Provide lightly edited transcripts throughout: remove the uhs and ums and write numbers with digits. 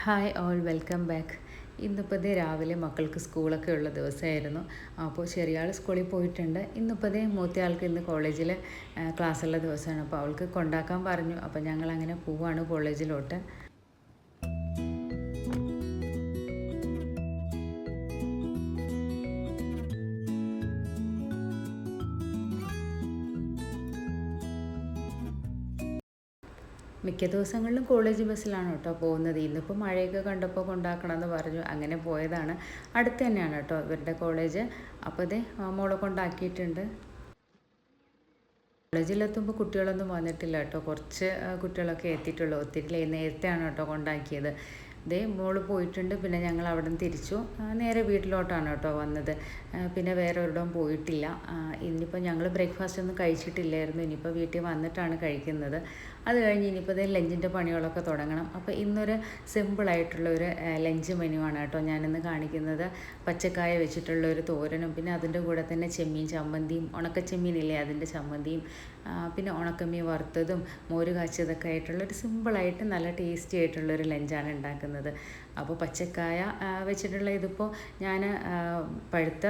Hi all welcome back. ഇന്നിപ്പോൾ ദേ രാവിലെ മക്കൾക്ക് സ്കൂളൊക്കെ ഉള്ള ദിവസമായിരുന്നു. അപ്പോൾ ചെറിയ ആൾ സ്കൂളിൽ പോയിട്ടുണ്ട്. ഇന്നിപ്പോൾ ദേ മൂത്ത ആൾക്ക് ഇന്ന് കോളേജിൽ ക്ലാസ്സുള്ള ദിവസമാണ്. അപ്പോൾ അവൾക്ക് കൊണ്ടാക്കാൻ പറഞ്ഞു. അപ്പോൾ ഞങ്ങൾ അങ്ങനെ പോവാണ് കോളേജിലോട്ട്. മിക്ക ദിവസങ്ങളിലും കോളേജ് ബസ്സിലാണ് കേട്ടോ പോകുന്നത്. ഇന്നിപ്പോൾ മഴയൊക്കെ കണ്ടപ്പോൾ കൊണ്ടാക്കണമെന്ന് പറഞ്ഞു, അങ്ങനെ പോയതാണ്. അടുത്ത് തന്നെയാണ് കേട്ടോ ഇവരുടെ കോളേജ്. അപ്പോൾ ദേ മോളെ കൊണ്ടാക്കിയിട്ടുണ്ട്. കോളേജിലെത്തുമ്പോൾ കുട്ടികളൊന്നും വന്നിട്ടില്ല കേട്ടോ. കുറച്ച് കുട്ടികളൊക്കെ എത്തിയിട്ടുള്ളൂ. ഒത്തിരി നേരത്തെയാണ് കേട്ടോ കൊണ്ടാക്കിയത്. ദേ മോള് പോയിട്ടുണ്ട്. പിന്നെ ഞങ്ങൾ അവിടെ നിന്ന് തിരിച്ചു നേരെ വീട്ടിലോട്ടാണ് കേട്ടോ വന്നത്. പിന്നെ വേറെ ഒരിടവും പോയിട്ടില്ല. ഇനിയിപ്പോൾ ഞങ്ങൾ ബ്രേക്ക്ഫാസ്റ്റ് ഒന്നും കഴിച്ചിട്ടില്ലായിരുന്നു. ഇനിയിപ്പോൾ വീട്ടിൽ വന്നിട്ടാണ് കഴിക്കുന്നത്. അത് കഴിഞ്ഞ് ഇനിയിപ്പോൾ ദേ ലഞ്ചിൻ്റെ പണികളൊക്കെ തുടങ്ങണം. അപ്പോൾ ഇന്നൊരു സിമ്പിളായിട്ടുള്ളൊരു ലഞ്ച് മെനു ആണ് കേട്ടോ ഞാനിന്ന് കാണിക്കുന്നത്. പച്ചക്കായ വെച്ചിട്ടുള്ള ഒരു തോരനും, പിന്നെ അതിൻ്റെ കൂടെ തന്നെ ചെമ്മീൻ ചമ്മന്തിയും, ഉണക്കച്ചെമ്മീനില്ലേ അതിൻ്റെ ചമ്മന്തിയും, പിന്നെ ഉണക്കമീൻ വറുത്തതും മോര് കാച്ചിയതൊക്കെ ആയിട്ടുള്ളൊരു സിമ്പിളായിട്ട് നല്ല ടേസ്റ്റി ആയിട്ടുള്ളൊരു ലഞ്ചാണ് ഉണ്ടാക്കുന്നത്. അപ്പോൾ പച്ചക്കായ വെച്ചിട്ടുള്ള ഇതിപ്പോൾ ഞാൻ പഴുത്ത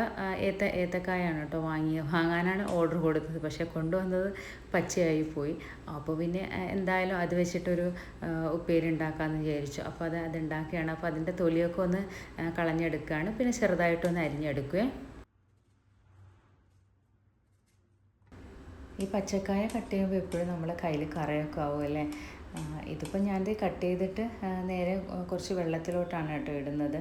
ഏത്തക്കായാണ് കേട്ടോ വാങ്ങാനാണ് ഓർഡർ കൊടുത്തത്. പക്ഷേ കൊണ്ടുവന്നത് പച്ചയായി പോയി. അപ്പോൾ പിന്നെ എന്തായാലും അത് വെച്ചിട്ടൊരു ഉപ്പേരി ഉണ്ടാക്കാമെന്ന് വിചാരിച്ചു. അപ്പോൾ അത് ഉണ്ടാക്കുകയാണ്. അപ്പോൾ അതിൻ്റെ തൊലിയൊക്കെ ഒന്ന് കളഞ്ഞെടുക്കുകയാണ്. പിന്നെ ചെറുതായിട്ടൊന്ന് അരിഞ്ഞെടുക്കുകയും. ഈ പച്ചക്കായ കട്ട് ചെയ്യുമ്പോൾ എപ്പോഴും നമ്മളെ കയ്യിൽ കറയൊക്കെ ആവുമല്ലേ. ഇതിപ്പോൾ ഞാനിത് കട്ട് ചെയ്തിട്ട് നേരെ കുറച്ച് വെള്ളത്തിലോട്ടാണ് കേട്ടോ ഇടുന്നത്.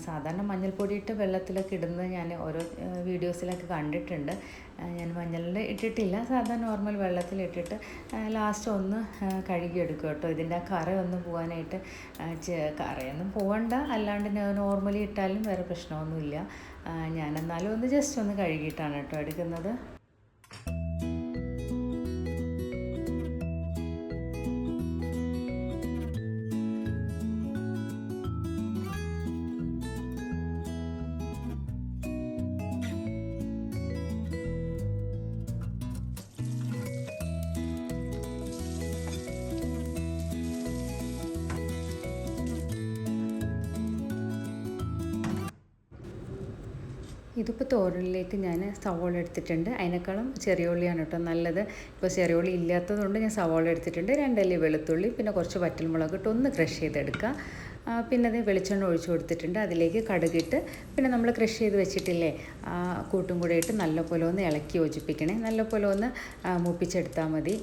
സാധാരണ മഞ്ഞൾപ്പൊടി ഇട്ട് വെള്ളത്തിലൊക്കെ ഇടുന്നത് ഞാൻ ഓരോ വീഡിയോസിലൊക്കെ കണ്ടിട്ടുണ്ട്. ഞാൻ മഞ്ഞളിൽ ഇട്ടിട്ടില്ല. സാധാരണ നോർമൽ വെള്ളത്തിലിട്ടിട്ട് ലാസ്റ്റ് ഒന്ന് കഴുകിയെടുക്കും കേട്ടോ. ഇതിൻ്റെ ആ കറയൊന്നും പോകാനായിട്ട്. കറയൊന്നും പോകണ്ട, അല്ലാണ്ട് നോർമലി ഇട്ടാലും വേറെ പ്രശ്നമൊന്നുമില്ല. ഞാനെന്നാലും ഒന്ന് ജസ്റ്റ് ഒന്ന് കഴുകിയിട്ടാണ് കേട്ടോ എടുക്കുന്നത്. ഇതിപ്പോൾ തോരനിലേക്ക് ഞാൻ സവോള എടുത്തിട്ടുണ്ട്. അതിനേക്കാളും ചെറിയ ഉള്ളിയാണ് കേട്ടോ നല്ലത്. ഇപ്പോൾ ചെറിയ ഉള്ളി ഇല്ലാത്തതുകൊണ്ട് ഞാൻ സവോള എടുത്തിട്ടുണ്ട്. 2 അല്ലി വെളുത്തുള്ളി, പിന്നെ കുറച്ച് വറ്റൽമുളക് ഇട്ട് ഒന്ന് ക്രഷ് ചെയ്തെടുക്കുക. പിന്നെ അത് വെളിച്ചെണ്ണ ഒഴിച്ച് കൊടുത്തിട്ടുണ്ട്. അതിലേക്ക് കടുകിട്ട്, പിന്നെ നമ്മൾ ക്രഷ് ചെയ്ത് വെച്ചിട്ടില്ലേ കൂട്ടും കൂടെ ഇട്ട് നല്ലപോലെ ഒന്ന് ഇളക്കി യോജിപ്പിക്കണേ. നല്ലപോലെ ഒന്ന് മൂപ്പിച്ചെടുത്താൽ മതി.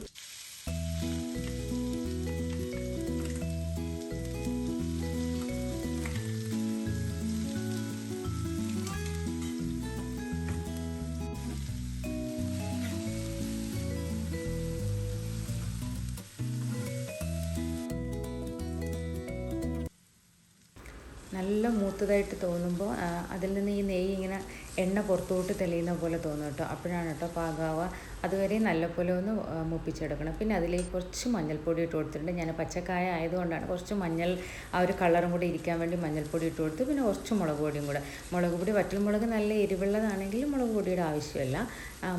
നല്ല മൂത്തതായിട്ട് തോന്നുമ്പോൾ അതിൽ നിന്ന് ഈ നെയ്യ് ഇങ്ങനെ എണ്ണ പുറത്തോട്ട് തെളിയുന്ന പോലെ തോന്നും കേട്ടോ. അപ്പോഴാണ് കേട്ടോ പാകാവുക. അതുവരെ നല്ലപോലെ ഒന്ന് മൂപ്പിച്ചെടുക്കണം. പിന്നെ അതിലേക്ക് കുറച്ച് മഞ്ഞൾപ്പൊടി ഇട്ട് കൊടുത്തിട്ടുണ്ട്. ഞാൻ പച്ചക്കായ ആയതുകൊണ്ടാണ് കുറച്ച് മഞ്ഞൾ ആ ഒരു കളറും കൂടി ഇരിക്കാൻ വേണ്ടി മഞ്ഞൾപ്പൊടി ഇട്ട് കൊടുത്ത്, പിന്നെ കുറച്ച് മുളക് പൊടിയും കൂടെ. മുളക് പൊടി വറ്റൽമുളക് നല്ല എരിവുള്ളതാണെങ്കിൽ മുളക് പൊടിയുടെ ആവശ്യമില്ല.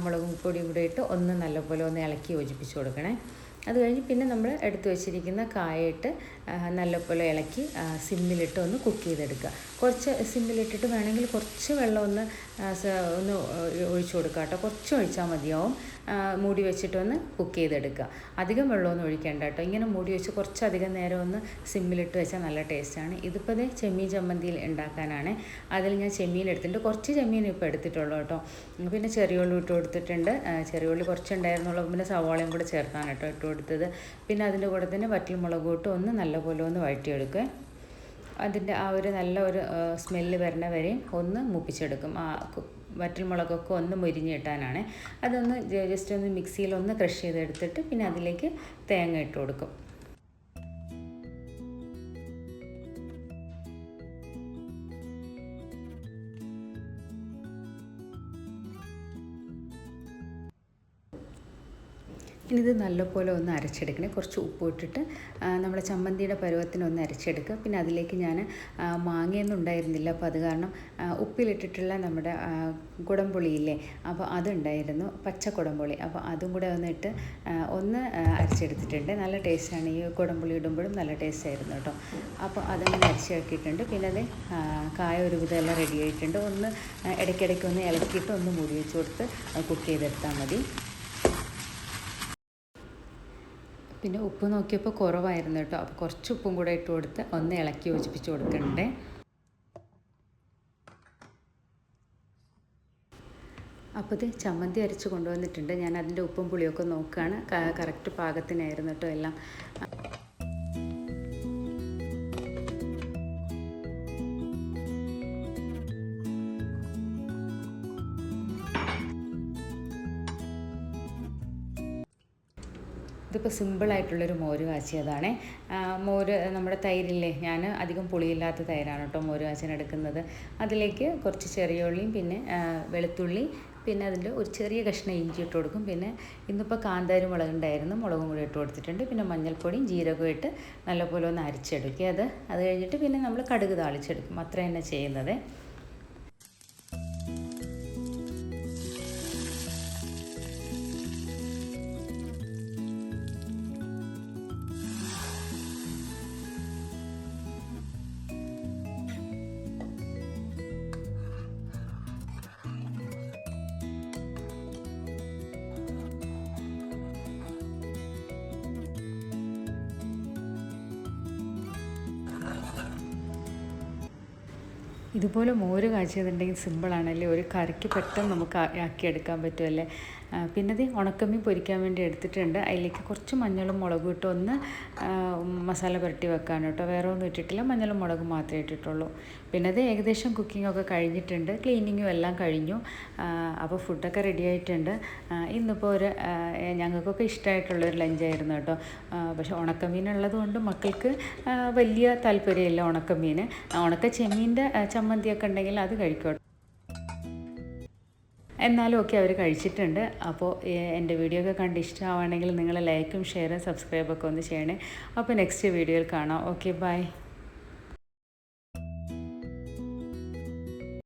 മുളക് പൊടിയും കൂടെ ഇട്ട് ഒന്ന് നല്ലപോലെ ഒന്ന് ഇളക്കി യോജിപ്പിച്ച് കൊടുക്കണേ. അത് കഴിഞ്ഞ് പിന്നെ നമ്മൾ എടുത്തു വെച്ചിരിക്കുന്ന കായിട്ട് നല്ലപോലെ ഇളക്കി സിമ്മിലിട്ട് ഒന്ന് കുക്ക് ചെയ്തെടുക്കുക. കുറച്ച് സിമ്മിലിട്ടിട്ട് വേണമെങ്കിൽ കുറച്ച് വെള്ളം ഒന്ന് ഒഴിച്ചു കൊടുക്കുക കേട്ടോ. കുറച്ച് ഒഴിച്ചാൽ മതിയാവും. മൂടി വെച്ചിട്ടൊന്ന് കുക്ക് ചെയ്തെടുക്കുക. അധികം വെള്ളമൊന്നും ഒഴിക്കേണ്ട കേട്ടോ. ഇങ്ങനെ മൂടി വെച്ച് കുറച്ചധികം നേരം ഒന്ന് സിമ്മിലിട്ട് വെച്ചാൽ നല്ല ടേസ്റ്റാണ്. ഇതിപ്പോൾ ചെമ്മീൻ ചമ്മന്തിയിൽ ഉണ്ടാക്കാനാണ്. അതിൽ ഞാൻ ചെമ്മീൻ എടുത്തിട്ടുണ്ട്. കുറച്ച് ചെമ്മീൻ ഇപ്പോൾ എടുത്തിട്ടുള്ളൂ കേട്ടോ. പിന്നെ ചെറിയ ഉള്ളി ഇട്ട് കൊടുത്തിട്ടുണ്ട്. ചെറിയ ഉള്ളി കുറച്ചുണ്ടായിരുന്നുള്ളൂ. പിന്നെ സവാളയും കൂടെ ചേർത്താണ് കേട്ടോ ഇട്ട് കൊടുത്തത്. പിന്നെ അതിൻ്റെ കൂടെ തന്നെ വറ്റൽമുളക് ഇട്ട് ഒന്ന് നല്ലപോലെ ഒന്ന് വഴറ്റിയെടുക്കുക. അതിൻ്റെ ആ ഒരു നല്ല ഒരു സ്മെല്ല് വരണ വരെയും ഒന്ന് മൂപ്പിച്ചെടുക്കും. വറ്റൽമുളകൊക്കെ ഒന്ന് മുരിഞ്ഞ് കിട്ടാനാണ്. അതൊന്ന് ജസ്റ്റ് ഒന്ന് മിക്സിയിൽ ഒന്ന് ക്രഷ് ചെയ്തെടുത്തിട്ട് പിന്നെ അതിലേക്ക് തേങ്ങ ഇട്ട് കൊടുക്കും. ഇനി ഇത് നല്ലപോലെ ഒന്ന് അരച്ചെടുക്കണേ. കുറച്ച് ഉപ്പ് ഇട്ടിട്ട് നമ്മുടെ ചമ്മന്തിയുടെ പരുവത്തിനൊന്ന് അരച്ചെടുക്കുക. പിന്നെ അതിലേക്ക് ഞാൻ മാങ്ങയൊന്നും ഉണ്ടായിരുന്നില്ല, അപ്പോൾ അത് കാരണം ഉപ്പിലിട്ടിട്ടുള്ള നമ്മുടെ കുടംപുളിയില്ലേ, അപ്പോൾ അതുണ്ടായിരുന്നു, പച്ച കുടംപുളി. അപ്പോൾ അതും കൂടെ ഒന്നിട്ട് ഒന്ന് അരച്ചെടുത്തിട്ടുണ്ട്. നല്ല ടേസ്റ്റാണ്, ഈ കുടംപുളി ഇടുമ്പോഴും നല്ല ടേസ്റ്റ് ആയിരുന്നു കേട്ടോ. അപ്പോൾ അതങ്ങനെ അരച്ചാക്കിയിട്ടുണ്ട്. പിന്നെ അത് കായ ഒരു വിധം എല്ലാം റെഡി ആയിട്ടുണ്ട്. ഒന്ന് ഇടയ്ക്കിടയ്ക്ക് ഒന്ന് ഇളക്കിയിട്ട് ഒന്ന് മൂടി വെച്ച് കൊടുത്ത് കുക്ക് ചെയ്തെടുത്താൽ മതി. പിന്നെ ഉപ്പ് നോക്കിയപ്പോൾ കുറവായിരുന്നു കേട്ടോ, അപ്പോൾ കുറച്ച് ഉപ്പും കൂടെ ഇട്ട് കൊടുത്ത് ഒന്ന് ഇളക്കി യോജിപ്പിച്ച് കൊടുക്കണ്ടേ. അപ്പോൾ ഇത് ചമ്മന്തി അരച്ച് കൊണ്ടുവന്നിട്ടുണ്ട്. ഞാൻ അതിൻ്റെ ഉപ്പും പുളിയൊക്കെ നോക്കുകയാണ്. കറക്റ്റ് പാകത്തിനായിരുന്നു കേട്ടോ എല്ലാം. ഇതിപ്പോൾ സിമ്പിളായിട്ടുള്ളൊരു മോര് കാച്ചിയതാണ്. മോര് നമ്മുടെ തൈരില്ലേ, ഞാൻ അധികം പുളിയില്ലാത്ത തൈരാണ് കേട്ടോ മോര് കാച്ചാൻ എടുക്കുന്നത്. അതിലേക്ക് കുറച്ച് ചെറിയ ഉള്ളിയും പിന്നെ വെളുത്തുള്ളി, പിന്നെ അതിൻ്റെ ഒരു ചെറിയ കഷ്ണം ഇഞ്ചി ഇട്ട് കൊടുക്കും. പിന്നെ ഇന്നിപ്പോൾ കാന്താരി മുളകുണ്ടായിരുന്നു, മുളകും കൂടി ഇട്ട് കൊടുത്തിട്ടുണ്ട്. പിന്നെ മഞ്ഞൾപ്പൊടിയും ജീരകവും ഇട്ട് നല്ലപോലെ ഒന്ന് അരച്ചെടുക്കുക. അത് കഴിഞ്ഞിട്ട് പിന്നെ നമ്മൾ കടുക് താളിച്ചെടുക്കും. അത്ര തന്നെ ചെയ്യുന്നത്. ഇതുപോലെ മോര് കാച്ചിയതുണ്ടെങ്കിൽ സിമ്പിളാണല്ലേ, ഒരു കറിക്ക് പെട്ടെന്ന് നമുക്ക് ആക്കിയെടുക്കാൻ പറ്റുമല്ലേ. പിന്നെ ഇത് ഉണക്കമീൻ പൊരിക്കാൻ വേണ്ടി എടുത്തിട്ടുണ്ട്. അതിലേക്ക് കുറച്ച് മഞ്ഞളും മുളകും ഇട്ട് ഒന്ന് മസാല പുരട്ടി വെക്കാൻ കേട്ടോ, വേറെ ഒന്നും ഇട്ടിട്ടില്ല, മഞ്ഞളും മുളകും മാത്രമേ ഇട്ടിട്ടുള്ളൂ. പിന്നെ അത് ഏകദേശം കുക്കിങ്ങൊക്കെ കഴിഞ്ഞിട്ടുണ്ട്, ക്ലീനിങ്ങും എല്ലാം കഴിഞ്ഞു. അപ്പോൾ ഫുഡൊക്കെ റെഡി ആയിട്ടുണ്ട്. ഇന്നിപ്പോൾ ഞങ്ങൾക്കൊക്കെ ഇഷ്ടമായിട്ടുള്ളൊരു ലഞ്ചായിരുന്നു കേട്ടോ. പക്ഷേ ഉണക്കമീൻ ഉള്ളത് കൊണ്ട് മക്കൾക്ക് വലിയ താല്പര്യമില്ല ഉണക്കമീൻ. ഉണക്ക ചെമ്മീൻ്റെ ചമ്മന്തിയൊക്കെ ഉണ്ടെങ്കിൽ അത് കഴിക്കും. എന്നാലും ഒക്കെ അവർ കഴിച്ചിട്ടുണ്ട്. അപ്പോൾ എൻ്റെ വീഡിയോ ഒക്കെ കണ്ട് ഇഷ്ടമാണെങ്കിൽ നിങ്ങൾ ലൈക്കും ഷെയറും സബ്സ്ക്രൈബൊക്കെ ഒന്ന് ചെയ്യണേ. അപ്പോൾ നെക്സ്റ്റ് വീഡിയോയിൽ കാണാം. Okay, by.